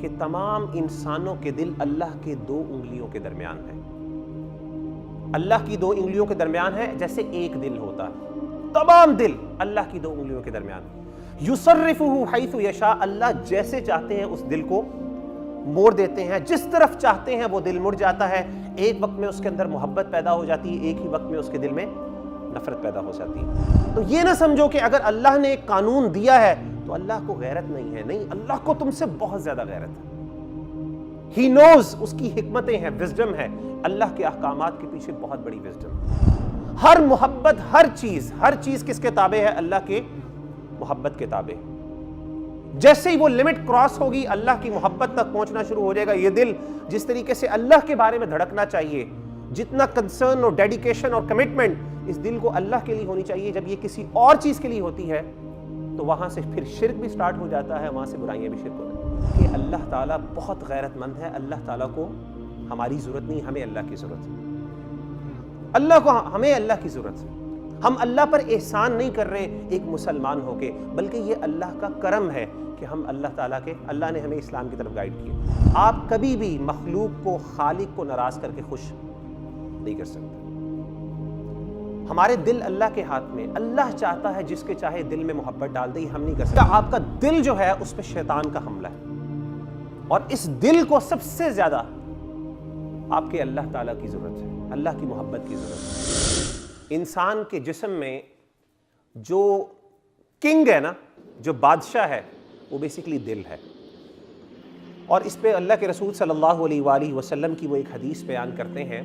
کہ تمام انسانوں کے دل اللہ کے 2 انگلیوں کے درمیان ہے. اللہ کی 2 انگلیوں کے درمیان ہے جیسے ایک دل ہوتا ہے. تمام دل اللہ کی 2 انگلیوں کے درمیان. یصرفہ حیث یشاء، اللہ جیسے چاہتے ہیں اس دل کو موڑ دیتے ہیں، جس طرف چاہتے ہیں وہ دل مڑ جاتا ہے. ایک وقت میں اس کے اندر محبت پیدا ہو جاتی ہے، ایک ہی وقت میں اس کے دل میں نفرت پیدا ہو جاتی ہے. تو یہ نہ سمجھو کہ اگر اللہ نے ایک قانون دیا ہے تو اللہ کو غیرت نہیں ہے. نہیں، اللہ کو تم سے بہت زیادہ غیرت ہے. ہی نوز، اس کی حکمتیں ہیں، وزڈم ہے. اللہ کے احکامات کے پیچھے بہت بڑی وزڈم. ہر محبت، ہر چیز کس کے تابع ہے؟ اللہ کے محبت کے تابع. جیسے ہی وہ لمٹ کراس ہوگی اللہ کی محبت تک پہنچنا شروع ہو جائے گا. یہ دل جس طریقے سے اللہ کے بارے میں دھڑکنا چاہیے، جتنا کنسرن اور ڈیڈیکیشن اور کمٹمنٹ اس دل کو اللہ کے لیے ہونی چاہیے، جب یہ کسی اور چیز کے لیے ہوتی ہے تو وہاں سے پھر شرک بھی سٹارٹ ہو جاتا ہے، وہاں سے برائیاں بھی شرک ہو جاتی ہیں. کہ اللہ تعالیٰ بہت غیرت مند ہے. اللہ تعالیٰ کو ہماری ضرورت نہیں، ہمیں اللہ کی ضرورت ہے. ہمیں اللہ کی ضرورت ہے. ہم اللہ پر احسان نہیں کر رہے ایک مسلمان ہو کے، بلکہ یہ اللہ کا کرم ہے کہ ہم اللہ نے ہمیں اسلام کی طرف گائیڈ کیا. آپ کبھی بھی مخلوق کو، خالق کو ناراض کر کے خوش نہیں کر سکتے. ہمارے دل اللہ کے ہاتھ میں. اللہ چاہتا ہے جس کے چاہے دل میں محبت ڈال دے، یہ ہم نہیں کر سکتے. آپ کا دل جو ہے اس پہ شیطان کا حملہ ہے، اور اس دل کو سب سے زیادہ آپ کے اللہ تعالیٰ کی ضرورت ہے، اللہ کی محبت کی ضرورت ہے. انسان کے جسم میں جو کنگ ہے نا، جو بادشاہ ہے، وہ بیسیکلی دل ہے. اور اس پہ اللہ کے رسول صلی اللہ علیہ وآلہ وسلم کی وہ ایک حدیث بیان کرتے ہیں.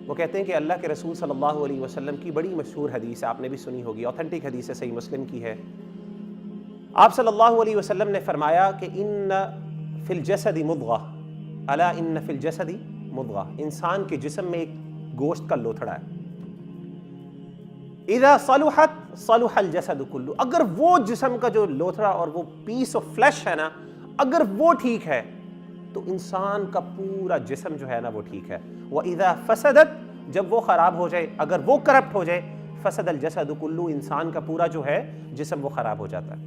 وہ کہتے ہیں کہ اللہ کے رسول صلی اللہ علیہ وسلم کی بڑی مشہور حدیث ہے، آپ نے بھی سنی ہوگی، اوتھینٹک حدیث ہے، صحیح مسلم کی ہے. آپ صلی اللہ علیہ وسلم نے فرمایا کہ ان فی الجسد مضغہ، الا ان فی الجسد مضغہ، انسان کے جسم میں ایک گوشت کا لوتھڑا ہے. اذا صلحت صلح الجسد کلہ، اگر وہ جسم کا جو لوتھڑا اور وہ پیس آف فلیش ہے نا، اگر وہ ٹھیک ہے تو انسان کا پورا جسم جو ہے نا وہ ٹھیک ہے. وَإِذَا فَسَدَتْ، جب وہ خراب ہو جائے، اگر وہ کرپٹ ہو جائے، فَسَدَ الْجَسَدُ كُلُّ، انسان کا پورا جو ہے جسم وہ خراب ہو جاتا ہے.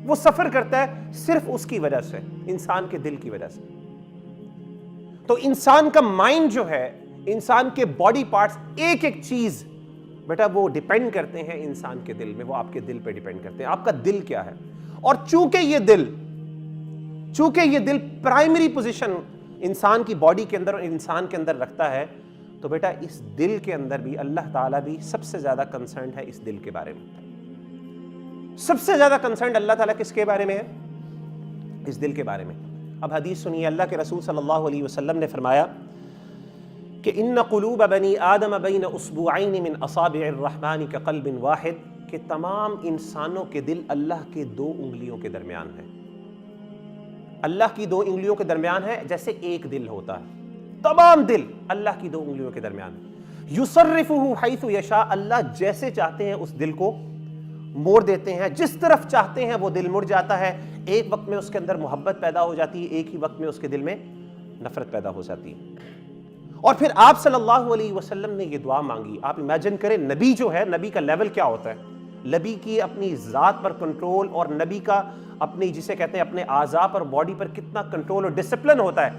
وہ سفر کرتا ہے صرف اس کی وجہ سے، انسان کے دل کی وجہ سے. تو انسان کا مائنڈ جو ہے، انسان کے باڈی پارٹس، ایک ایک چیز بیٹا وہ ڈیپینڈ کرتے ہیں انسان کے دل میں، وہ آپ کے دل پہ ڈیپینڈ کرتے ہیں. آپ کا دل کیا ہے؟ اور چونکہ یہ دل پرائمری پوزیشن انسان کی باڈی کے اندر اور انسان کے اندر رکھتا ہے، تو بیٹا اس دل کے اندر بھی اللہ تعالیٰ بھی سب سے زیادہ کنسرنڈ ہے اس دل کے بارے میں. سب سے زیادہ کنسرنڈ اللہ تعالیٰ کس کے بارے میں ہے؟ اس دل کے بارے میں. اب حدیث سنیے. اللہ کے رسول صلی اللہ علیہ وسلم نے فرمایا کہ ان قلوب بنی آدم بین اصبعین من اصابع الرحمن کقلب واحد، کہ تمام انسانوں کے دل اللہ کے 2 انگلیوں کے درمیان ہے. اللہ کی 2 انگلیوں کے درمیان ہے جیسے ایک دل ہوتا ہے. تمام دل اللہ کی 2 انگلیوں کے درمیان ہے. یصرفہ حیث یشاء، اللہ جیسے چاہتے ہیں اس دل کو موڑ دیتے ہیں، جس طرف چاہتے ہیں وہ دل مڑ جاتا ہے. ایک وقت میں اس کے اندر محبت پیدا ہو جاتی ہے، ایک ہی وقت میں اس کے دل میں نفرت پیدا ہو جاتی ہے. اور پھر آپ صلی اللہ علیہ وسلم نے یہ دعا مانگی. آپ امیجن کریں نبی جو ہے، نبی کا لیول کیا ہوتا ہے، نبی کی اپنی ذات پر کنٹرول، اور نبی کا اپنی جسے کہتے ہیں اپنے اعضاء پر، باڈی پر کتنا کنٹرول اور ڈسپلن ہوتا ہے.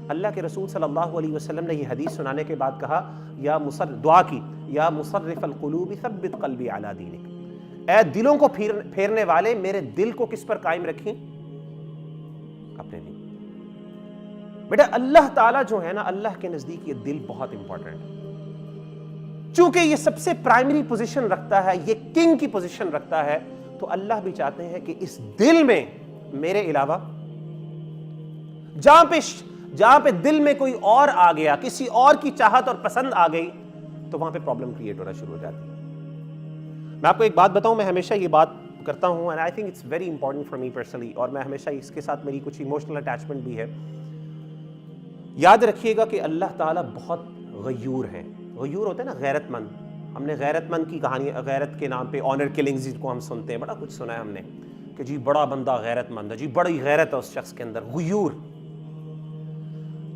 اللہ کے رسول صلی اللہ علیہ وسلم نے یہ حدیث سنانے کے بعد کہا، دعا کی، یا مصرف القلوب ثبت قلبی علی دینک، اے دلوں کو پھیرنے والے میرے دل کو کس پر قائم رکھیں؟ اپنے دین. بیٹا اللہ تعالیٰ جو ہے نا، اللہ کے نزدیک یہ دل بہت امپورٹنٹ ہے. چونکہ یہ سب سے پرائمری پوزیشن رکھتا ہے، یہ کنگ کی پوزیشن رکھتا ہے، تو اللہ بھی چاہتے ہیں کہ اس دل میں میرے علاوہ جہاں پہ دل میں کوئی اور آ گیا، کسی اور کی چاہت اور پسند آ گئی، تو وہاں پہ پرابلم کریٹ ہونا شروع ہو جاتی ہے. میں آپ کو ایک بات بتاؤں، میں ہمیشہ یہ بات کرتا ہوں، and I think it's very important for me personally، اور میں ہمیشہ اس کے ساتھ میری کچھ ایموشنل اٹیچمنٹ بھی ہے. یاد رکھیے گا کہ اللہ تعالیٰ بہت غیور ہیں. غیور ہوتے ہیں نا غیرت مند. ہم نے غیرت مند کی کہانی، غیرت کے نام پہ آنر کلنگز کو ہم سنتے ہیں، بڑا کچھ سنا ہے ہم نے کہ جی بڑا بندہ غیرت مند ہے، جی بڑی غیرت ہے اس شخص کے اندر، غیور.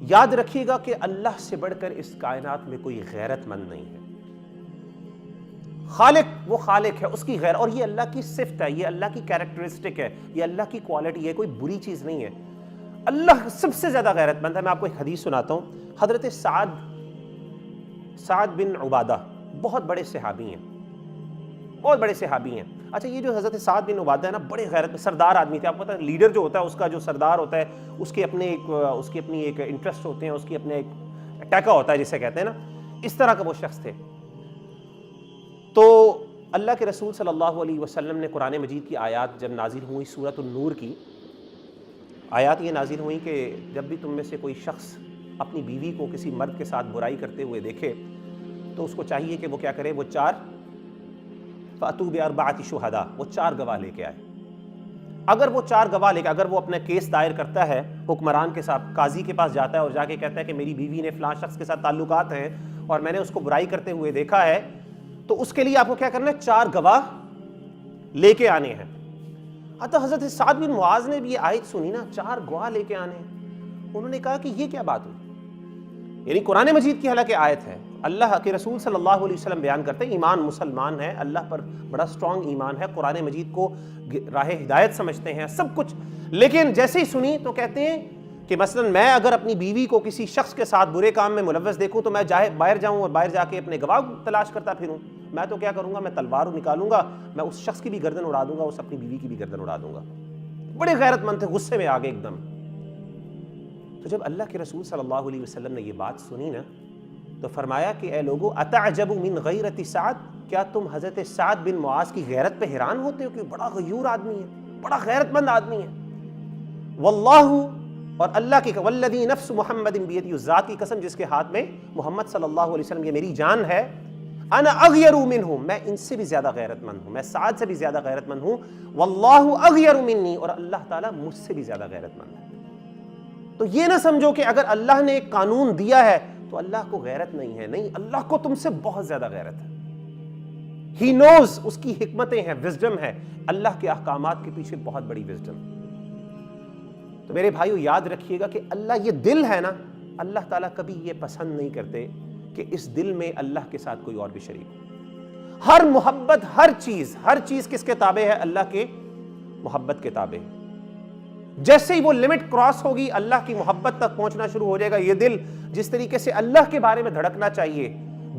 یاد رکھیے گا کہ اللہ سے بڑھ کر اس کائنات میں کوئی غیرت مند نہیں ہے. خالق، وہ خالق ہے، اس کی غیر، اور یہ اللہ کی صفت ہے، یہ اللہ کی کیریکٹرسٹک ہے، یہ اللہ کی کوالٹی ہے، کوئی بری چیز نہیں ہے. اللہ سب سے زیادہ غیرت مند ہے. میں آپ کو ایک حدیث سناتا ہوں. حضرت سعد بن عبادہ بہت بڑے صحابی ہیں, بہت بڑے صحابی ہیں. اچھا, یہ جو حضرت سعد بن عبادہ ہے نا, بڑے غیرت سردار آدمی تھے. آپ کو پتہ ہے لیڈر جو ہوتا ہے, اس کا جو سردار ہوتا ہے, اس کی اپنی ایک انٹرسٹ ہوتے ہیں, اس کی اپنے ایک ٹیکا ہوتا ہے جسے کہتے ہیں نا, اس طرح کا وہ شخص تھے. تو اللہ کے رسول صلی اللہ علیہ وسلم نے قرآن مجید کی آیات جب نازل ہوئی, سورۃ النور کی آیات یہ نازل ہوئیں کہ جب بھی تم میں سے کوئی شخص اپنی بیوی کو کسی مرد کے ساتھ برائی کرتے ہوئے دیکھے تو اس کو چاہیے کہ وہ کیا کرے, وہ 4 فَأْتُوا بِأَرْبَعَةِ شُهَدَاء, وہ 4 گواہ لے کے آئے. اگر وہ 4 گواہ لے کے, اگر وہ اپنا کیس دائر کرتا ہے حکمران کے ساتھ, قاضی کے پاس جاتا ہے اور جا کے کہتا ہے کہ میری بیوی نے فلاں شخص کے ساتھ تعلقات ہیں اور میں نے اس کو برائی کرتے ہوئے دیکھا ہے, تو اس کے لیے آپ کو کیا کرنا ہے, 4 گواہ لے کے آنے ہیں. حضرت سعد بن معاذ نے بھی یہ آیت سنی نا, 4 گواہ لے کے آنے ہیں. انہوں نے کہا کہ یہ کیا بات ہوئی. یعنی قرآن مجید کی حالانکہ آیت ہے, اللہ کے رسول صلی اللہ علیہ وسلم بیان کرتے ہیں ایمان مسلمان ہے, اللہ پر بڑا سٹرونگ ایمان ہے, قرآن مجید کو راہ ہدایت سمجھتے ہیں, سب کچھ. لیکن جیسے ہی سنی تو کہتے ہیں کہ مثلا میں اگر اپنی بیوی کو کسی شخص کے ساتھ برے کام میں ملوث دیکھوں تو میں باہر جاؤں اور باہر جا کے اپنے گواہ تلاش کرتا پھروں. میں تو کیا کروں گا, میں تلوار نکالوں گا, میں اس شخص کی بھی گردن اڑا دوں گا, اس اپنی بیوی کی بھی گردن اڑا دوں گا. بڑے غیرت مند تھے, غصے میں آگے ایک دم. تو جب اللہ کے رسول صلی اللہ علیہ وسلم نے یہ بات سنی نا, تو فرمایا کہ اے لوگو اتعجبوا من غیرت سعد, کیا تم حضرت سعد بن معاذ کی غیرت پہ حیران ہوتے ہو کہ بڑا غیور آدمی ہے, بڑا غیرت مند آدمی ہے. واللہ, اور اللہ کی والذی نفس محمد بیدی, اس ذات کی قسم جس کے ہاتھ میں محمد صلی اللہ علیہ وسلم یہ میری جان ہے, انا اغیر منہ, میں ان سے بھی زیادہ غیرت مند ہوں, میں سعد سے بھی زیادہ غیرت مند ہوں. واللہ اغیر منی, اور اللہ تعالیٰ مجھ سے بھی زیادہ غیرت مند ہے. تو یہ نہ سمجھو کہ اگر اللہ نے ایک قانون دیا ہے تو اللہ کو غیرت نہیں ہے. نہیں, اللہ کو تم سے بہت زیادہ غیرت ہے. ہی نوز, اس کی حکمتیں ہیں, وزڈم ہے, اللہ کے احکامات کے پیچھے بہت بڑی وزڈم. تو میرے بھائیو یاد رکھیے گا کہ اللہ یہ دل ہے نا, اللہ تعالیٰ کبھی یہ پسند نہیں کرتے کہ اس دل میں اللہ کے ساتھ کوئی اور بھی شریک ہو. ہر محبت, ہر چیز کس کے تابع ہے, اللہ کے محبت کے تابع ہے. جیسے ہی وہ لمٹ کراس ہوگی اللہ کی محبت تک پہنچنا شروع ہو جائے گا. یہ دل جس طریقے سے اللہ کے بارے میں دھڑکنا چاہیے,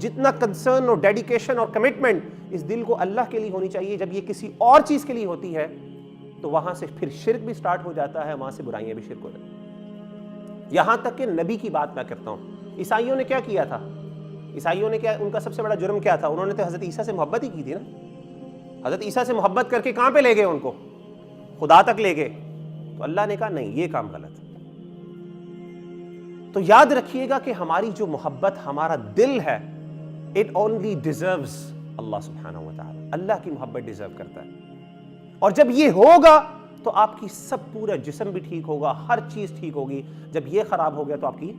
جتنا کنسرن اور ڈیڈیکیشن اور کمٹمنٹ اس دل کو اللہ کے لیے ہونی چاہیے, جب یہ کسی اور چیز کے لیے ہوتی ہے تو وہاں سے پھر شرک بھی سٹارٹ ہو جاتا ہے, وہاں سے برائیاں بھی شرک ہو جاتی ہیں. یہاں تک کہ نبی کی بات میں کرتا ہوں, عیسائیوں نے کیا کیا تھا, عیسائیوں نے کیا, ان کا سب سے بڑا جرم کیا تھا, انہوں نے تو حضرت عیسیٰ سے محبت ہی کی تھی نا. حضرت عیسیٰ سے محبت کر کے کہاں پہ لے گئے, ان کو خدا تک لے گئے. تو اللہ نے کہا نہیں, یہ کام غلط ہے. تو یاد رکھیے گا کہ ہماری جو محبت, ہمارا دل ہے, it only deserves اللہ سبحانہ و تعالی, اللہ کی محبت ڈیزرو کرتا ہے. اور جب یہ ہوگا تو آپ کی سب پورا جسم بھی ٹھیک ہوگا, ہر چیز ٹھیک ہوگی. جب یہ خراب ہو گیا تو آپ کی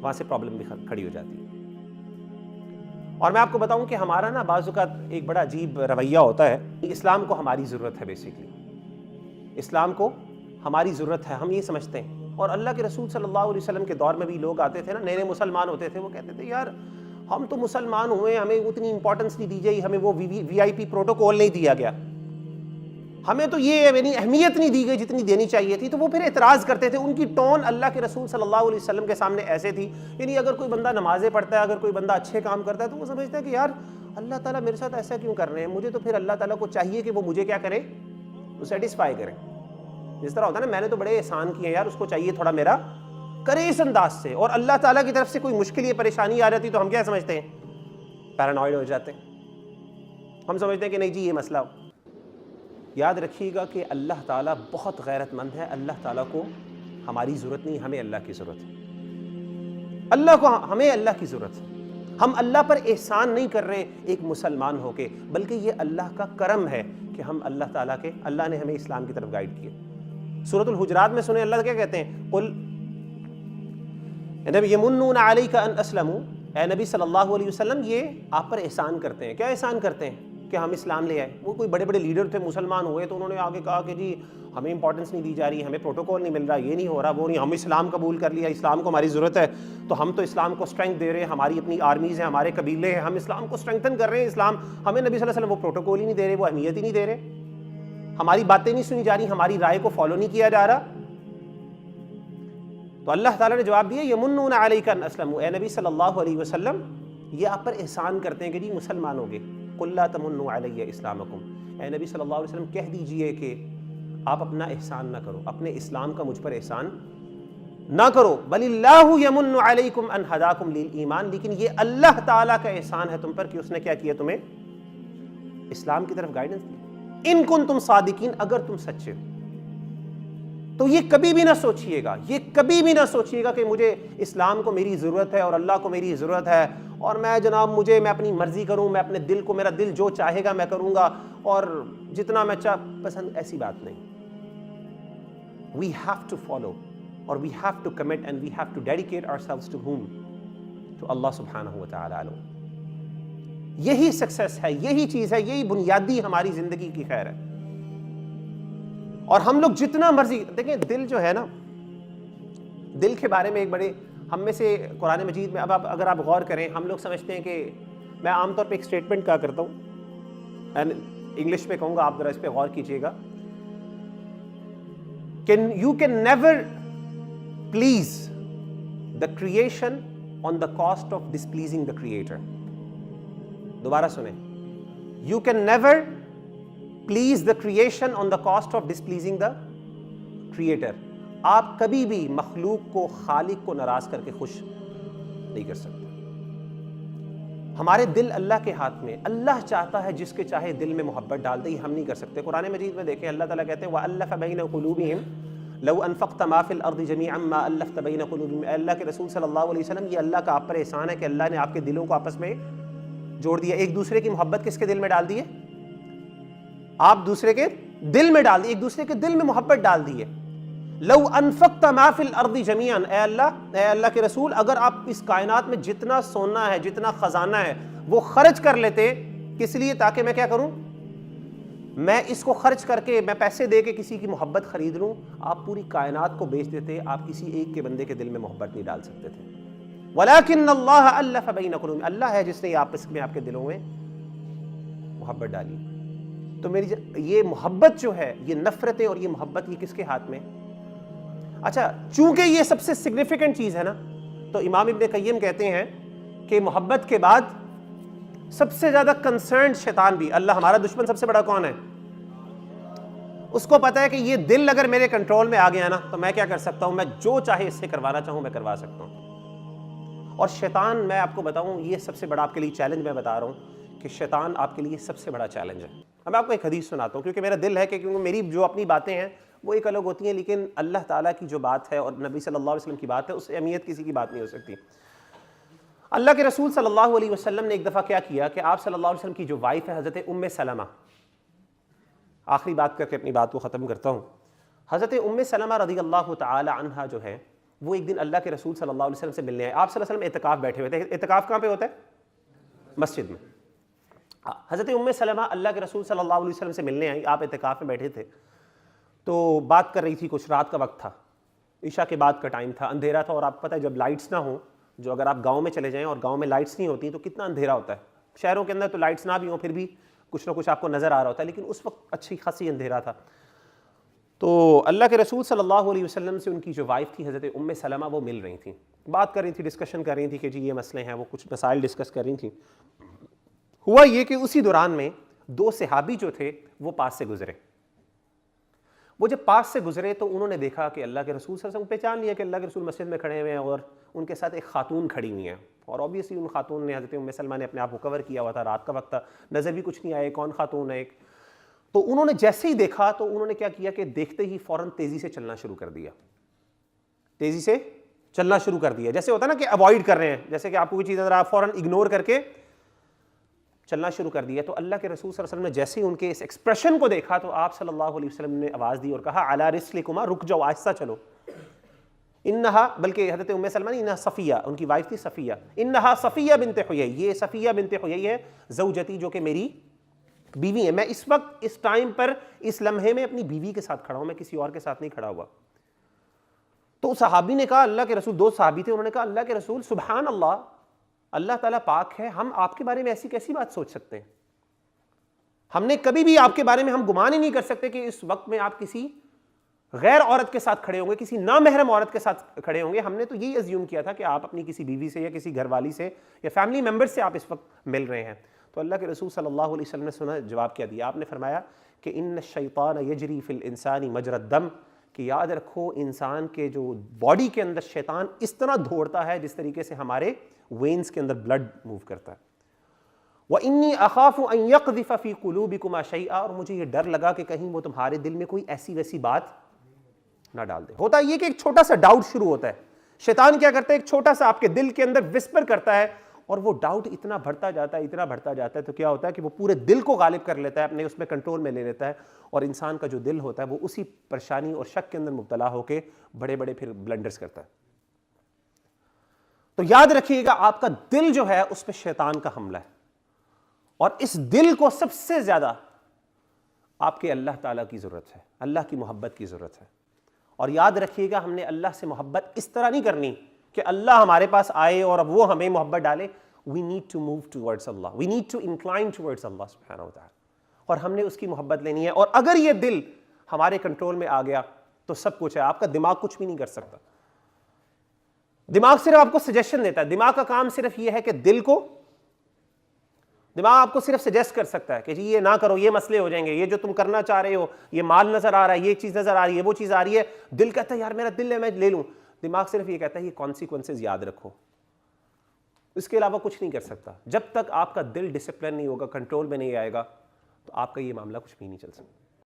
وہاں سے پرابلم بھی کھڑی ہو جاتی ہے. اور میں آپ کو بتاؤں کہ ہمارا نا بعض اوقات ایک بڑا عجیب رویہ ہوتا ہے. اسلام کو ہماری ضرورت ہے, بیسیکلی اسلام کو ہماری ضرورت ہے, ہم یہ سمجھتے ہیں. اور اللہ کے رسول صلی اللہ علیہ وسلم کے دور میں بھی لوگ آتے تھے نا, نئے مسلمان ہوتے تھے, وہ کہتے تھے یار ہم تو مسلمان ہوئے, ہمیں اتنی امپورٹنس نہیں دی گئی, ہمیں وہ وی آئی پی پروٹوکول نہیں دیا گیا, ہمیں تو یہ یعنی اہمیت نہیں دی گئی جتنی دینی چاہیے تھی. تو وہ پھر اعتراض کرتے تھے. ان کی ٹون اللہ کے رسول صلی اللہ علیہ وسلم کے سامنے ایسے تھی, یعنی اگر کوئی بندہ نمازیں پڑھتا ہے, اگر کوئی بندہ اچھے کام کرتا ہے, تو وہ سمجھتا ہے کہ یار اللہ تعالیٰ میرے ساتھ ایسا کیوں کر رہے ہیں, مجھے تو پھر اللہ تعالیٰ کو چاہیے کہ وہ مجھے کیا کرے, وہ سیٹسفائی کرے. جس طرح ہوتا ہے نا, میں نے تو بڑے احسان کیے ہیں یار, اس کو چاہیے تھوڑا میرا کرے اس انداز سے. اور اللہ تعالیٰ کی طرف سے کوئی مشکل یا پریشانی آ جاتی تو ہم کیا سمجھتے ہیں, پیرانوائڈ ہو جاتے ہیں. ہم سمجھتے ہیں کہ نہیں جی یہ مسئلہ ہو. یاد رکھیے گا کہ اللہ تعالیٰ بہت غیرت مند ہے. اللہ تعالیٰ کو ہماری ضرورت نہیں, ہمیں اللہ کی ضرورت ہے. اللہ کو ہمیں اللہ کی ضرورت ہے. ہم اللہ پر احسان نہیں کر رہے ایک مسلمان ہو کے, بلکہ یہ اللہ کا کرم ہے کہ ہم اللہ تعالیٰ کے, اللہ نے ہمیں اسلام کی طرف گائیڈ کیا. سورۃ الحجرات میں سنیں اللہ کیا کہتے ہیں, قل یمنون علیک ان اسلموا, اے نبی صلی اللہ علیہ وسلم یہ آپ پر احسان کرتے ہیں. کیا احسان کرتے ہیں, کہ ہم اسلام لے آئے. وہ کوئی بڑے بڑے لیڈر تھے, مسلمان ہوئے, تو انہوں نے آگے کہا کہ جی ہمیں امپورٹنس نہیں دی جا رہی, ہمیں پروٹوکول نہیں مل رہا, یہ نہیں ہو رہا, وہ نہیں, ہم اسلام قبول کر لیا, اسلام کو ہماری ضرورت ہے, تو ہم تو اسلام کو اسٹرینتھ دے رہے ہیں, ہماری اپنی آرمیز ہیں, ہمارے قبیلے ہیں, ہم اسلام کو اسٹرینتھن کر رہے ہیں. اسلام ہمیں نبی صلی اللہ علیہ وسلم وہ پروٹوکول ہی نہیں دے رہے, وہ اہمیت ہی نہیں دے رہے, ہماری باتیں نہیں سنی جا رہی, ہماری رائے کو فالو نہیں کیا جا رہا. تو اللہ تعالیٰ نے جواب دیا یمنون علیک ان اسلموا، اے نبی صلی اللہ علیہ وسلم یہ آپ پر احسان کرتے ہیں کہ جی مسلمان ہو گئے. قل لا تمنوا علی اسلامکم، اے نبی صلی اللہ علیہ وسلم کہہ دیجئے کہ آپ اپنا احسان نہ کرو، اپنے اسلام کا مجھ پر احسان نہ کرو. بل اللہ یمن علیکم ان ہداکم للایمان، لیکن یہ اللہ تعالیٰ کا احسان ہے تم پر کہ اس نے کیا کیا، تمہیں اسلام کی طرف گائیڈنس دی. ان کنتم صادقین، اگر تم سچے ہو. تو یہ کبھی بھی نہ سوچئے گا، یہ کبھی بھی نہ سوچئے گا کہ مجھے اسلام کو میری ضرورت ہے اور اللہ کو میری ضرورت ہے اور میں جناب میں اپنی مرضی کروں، میں اپنے دل کو، میرا دل جو چاہے گا میں کروں گا اور جتنا میں پسند. ایسی بات نہیں. We have to follow or we have to commit and we have to dedicate ourselves to whom? To Allah subhanahu wa ta'ala. یہی سکسیس ہے، یہی چیز ہے، یہی بنیادی ہماری زندگی کی خیر ہے. اور ہم لوگ جتنا مرضی دیکھیں، دل جو ہے نا، دل کے بارے میں ایک بڑے ہم میں سے قرآن مجید میں اب اگر آپ غور کریں، ہم لوگ سمجھتے ہیں کہ میں عام طور پہ ایک سٹیٹمنٹ کہا کرتا ہوں، انگلش میں کہوں گا، آپ ذرا اس پہ غور کیجئے گا. You can never please the creation on the cost of displeasing the creator. دوبارہ سنیں. You can never please the creation on the cost of displeasing the creator. آپ کبھی بھی مخلوق کو، خالق کو ناراض کر کے خوش نہیں کر سکتے. ہمارے دل اللہ کے ہاتھ میں، اللہ چاہتا ہے جس کے چاہے دل میں محبت ڈال دے، یہ ہم نہیں کر سکتے. قرآن مجید میں دیکھیں اللہ تعالیٰ کہتے ہیں وَأَلَّفَ بَيْنَ قُلُوبِهِمْ لَوْ أَنفَقْتَ مَا فِي الْأَرْضِ جَمِيعًا مَا أَلَّفْتَ بَيْنَ قُلُوبِهِمْ. اے اللہ کے رسول صلی اللہ علیہ وسلم، یہ اللہ کا آپ پر احسان ہے کہ اللہ نے آپ کے دلوں کو آپس میں جوڑ دیا. ایک دوسرے کی محبت کس کے دل میں ڈال دی ہے؟ آپ دوسرے کے دل میں ڈال دی، ایک دوسرے کے دل میں محبت ڈال دی ہے. لو انفقت ما فی الارض جميعا، اے اللہ کے رسول، اگر آپ اس کائنات میں جتنا سونا ہے، جتنا خزانہ ہے، وہ خرچ کر لیتے، کس لیے؟ تاکہ میں کیا کروں، میں اس کو خرچ کر کے، میں پیسے دے کے کسی کی محبت خرید لوں. آپ پوری کائنات کو بیچ دیتے، آپ کسی ایک کے بندے کے دل میں محبت نہیں ڈال سکتے تھے. وَلَكِنَّ اللَّهَ أَلَّفَ بَيْنَ قُلُوبِهِمْ، اللہ ہے جس نے آپس میں آپ کے دلوں میں محبت ڈالی. تو میری یہ محبت جو ہے، یہ نفرتیں اور یہ محبت، یہ کس کے ہاتھ میں؟ اچھا، چونکہ یہ سب سے سگنیفیکنٹ چیز ہے نا، تو امام ابن قیم کہتے ہیں کہ محبت کے بعد سب سے زیادہ کنسرنڈ شیطان بھی، اللہ ہمارا دشمن سب سے بڑا کون ہے؟ اس کو پتا ہے کہ یہ دل اگر میرے کنٹرول میں آ گیا نا تو میں کیا کر سکتا ہوں، میں جو چاہے اس سے کروانا چاہوں میں کروا سکتا ہوں. اور شیطان، میں آپ کو بتاؤں، یہ سب سے بڑا آپ کے لیے چیلنج میں بتا رہا ہوں کہ شیطان آپ کے لیے سب سے بڑا چیلنج ہے. اب میں آپ کو ایک حدیث سناتا ہوں، کیونکہ میرا دل ہے کہ کیونکہ میری جو اپنی باتیں ہیں وہ ایک الگ ہوتی ہیں، لیکن اللہ تعالیٰ کی جو بات ہے اور نبی صلی اللہ علیہ وسلم کی بات ہے، اس سے اہمیت کسی کی بات نہیں ہو سکتی. اللہ کے رسول صلی اللہ علیہ وسلم نے ایک دفعہ کیا کیا کہ آپ صلی اللہ علیہ وسلم کی جو وائف ہے حضرت ام سلمہ، آخری بات کر کے اپنی بات کو ختم کرتا ہوں. حضرت ام سلمہ رضی اللہ تعالی عنہا جو ہے، وہ ایک دن اللہ کے رسول صلی اللہ علیہ وسلم سے ملنے آئے. آپ صلی اللہ علیہ وسلم اعتکاف بیٹھے ہوئے تھے. اعتکاف کہاں پہ ہوتا ہے؟ مسجد میں. حضرت ام سلمہ اللہ کے رسول صلی اللہ علیہ وسلم سے ملنے آئی، آپ اعتکاف میں بیٹھے تھے تو بات کر رہی تھی. کچھ رات کا وقت تھا، عشاء کے بعد کا ٹائم تھا، اندھیرا تھا. اور آپ پتہ ہے جب لائٹس نہ ہوں، جو اگر آپ گاؤں میں چلے جائیں اور گاؤں میں لائٹس نہیں ہوتی تو کتنا اندھیرا ہوتا ہے. شہروں کے اندر تو لائٹس نہ بھی ہوں پھر بھی کچھ نہ کچھ آپ کو نظر آ رہا ہوتا ہے، لیکن اس وقت اچھی خاصی اندھیرا تھا. تو اللہ کے رسول صلی اللہ علیہ وسلم سے ان کی جو وائف تھی حضرت ام سلمہ، وہ مل رہی تھیں، بات کر رہی تھی، ڈسکشن کر رہی تھی کہ جی یہ مسئلے ہیں، وہ کچھ مسائل ڈسکس کر رہی تھیں. ہوا یہ کہ اسی دوران میں دو صحابی جو تھے وہ پاس سے گزرے. وہ جب پاس سے گزرے تو انہوں نے دیکھا کہ اللہ کے رسول صلی اللہ علیہ وسلم، پہچان لیا کہ اللہ کے رسول مسجد میں کھڑے ہوئے ہیں اور ان کے ساتھ ایک خاتون کھڑی ہوئی ہیں. اور اوبیسلی ان خاتون نے، حضرت ام سلمہ نے اپنے آپ کو کور کیا ہوا تھا، رات کا وقت تھا، نظر بھی کچھ نہیں آئے کون خاتون ہے ایک. تو انہوں نے جیسے ہی دیکھا تو انہوں نے کیا کیا کہ دیکھتے ہی فوراً تیزی سے چلنا شروع کر دیا. تیزی سے چلنا شروع کر دیا، جیسے ہوتا ہے نا کہ اوائڈ کر رہے ہیں، جیسے کہ آپ کو کوئی چیز آپ فوراً اگنور کر کے چلنا شروع کر دیا. تو اللہ کے رسول صلی اللہ علیہ وسلم نے جیسے ہی ان کے اس ایکسپریشن کو دیکھا تو آپ صلی اللہ علیہ وسلم نے آواز دی اور کہا علی رسلکما، رک جاؤ، آہستہ چلو. انہا، بلکہ حضرت ام سلمہ نے، انہا صفیہ، ان کی وائف تھی صفیہ، انہا صفیہ بنت حیی، یہ صفیہ بنت حیی ہے، زوجتی، جو کہ میری بیوی ہے. میں اس وقت اس ٹائم پر اس لمحے میں اپنی بیوی کے ساتھ کھڑا ہوں، میں کسی اور کے ساتھ نہیں کھڑا ہوا. تو صحابی نے کہا، اللہ کے رسول، دو صحابی تھے، انہوں نے کہا اللہ کے رسول سبحان اللہ، اللہ تعالیٰ پاک ہے، ہم آپ کے بارے میں ایسی کیسی بات سوچ سکتے ہیں؟ ہم نے کبھی بھی آپ کے بارے میں ہم گمان ہی نہیں کر سکتے کہ اس وقت میں آپ کسی غیر عورت کے ساتھ کھڑے ہوں گے, کسی نامحرم عورت کے ساتھ کھڑے ہوں گے, ہم نے تو یہی ازیوم کیا تھا کہ آپ اپنی کسی بیوی سے یا کسی گھر والی سے یا فیملی ممبر سے آپ اس وقت مل رہے ہیں. تو اللہ کے رسول صلی اللہ علیہ وسلم نے سنا جواب کیا دیا, آپ نے فرمایا کہ ان الشیطان یجری فی الانسان مجری الدم, کہ یاد رکھو انسان کے جو باڈی کے اندر شیطان اس طرح دوڑتا ہے جس طریقے سے ہمارے وینز کے اندر بلڈ موو کرتا ہے. وَإِنِّي أَخَافُ أَن يَقْذِفَ فِي قُلُوبِكُمَا شَيْئًا, اور مجھے یہ ڈر لگا کہ کہیں وہ تمہارے دل میں کوئی ایسی ویسی بات نہ ڈال دے. ہوتا یہ کہ ایک چھوٹا سا ڈاؤٹ شروع ہوتا ہے, شیطان کیا کرتا ہے, ایک چھوٹا سا آپ کے دل کے اندر وسپر کرتا ہے, اور وہ ڈاؤٹ اتنا بڑھتا جاتا ہے, اتنا بڑھتا جاتا ہے, تو کیا ہوتا ہے کہ وہ پورے دل کو غالب کر لیتا ہے, اپنے اس میں کنٹرول میں لے لیتا ہے, اور انسان کا جو دل ہوتا ہے وہ اسی پریشانی اور شک کے اندر مبتلا ہو کے بڑے بڑے پھر بلنڈرز کرتا ہے. تو یاد رکھیے گا آپ کا دل جو ہے اس پہ شیطان کا حملہ ہے, اور اس دل کو سب سے زیادہ آپ کے اللہ تعالیٰ کی ضرورت ہے, اللہ کی محبت کی ضرورت ہے. اور یاد رکھیے گا ہم نے اللہ سے محبت اس طرح نہیں کرنی کہ اللہ ہمارے پاس آئے اور اب وہ ہمیں محبت ڈالے. We need to move towards Allah. We need to incline towards Allah سبحانہ و تعالیٰ, اور ہم نے اس کی محبت لینی ہے. اور اگر یہ دل ہمارے کنٹرول میں آ گیا تو سب کچھ ہے, آپ کا دماغ کچھ بھی نہیں کر سکتا. دماغ صرف آپ کو سجیشن دیتا ہے, دماغ کا کام صرف یہ ہے کہ دماغ آپ کو صرف سجیسٹ کر سکتا ہے کہ جی یہ نہ کرو, یہ مسئلے ہو جائیں گے, یہ جو تم کرنا چاہ رہے ہو, یہ مال نظر آ رہا ہے, یہ چیز نظر آ رہی ہے, وہ چیز آ رہی ہے. دل کہتا ہے یار میرا دل ہے میں لے لوں, دماغ صرف یہ کہتا ہے یہ کانسیکوینسز یاد رکھو, اس کے علاوہ کچھ نہیں کر سکتا. جب تک آپ کا دل ڈسپلن نہیں ہوگا, کنٹرول میں نہیں آئے گا, تو آپ کا یہ معاملہ کچھ بھی نہیں چل سکتا.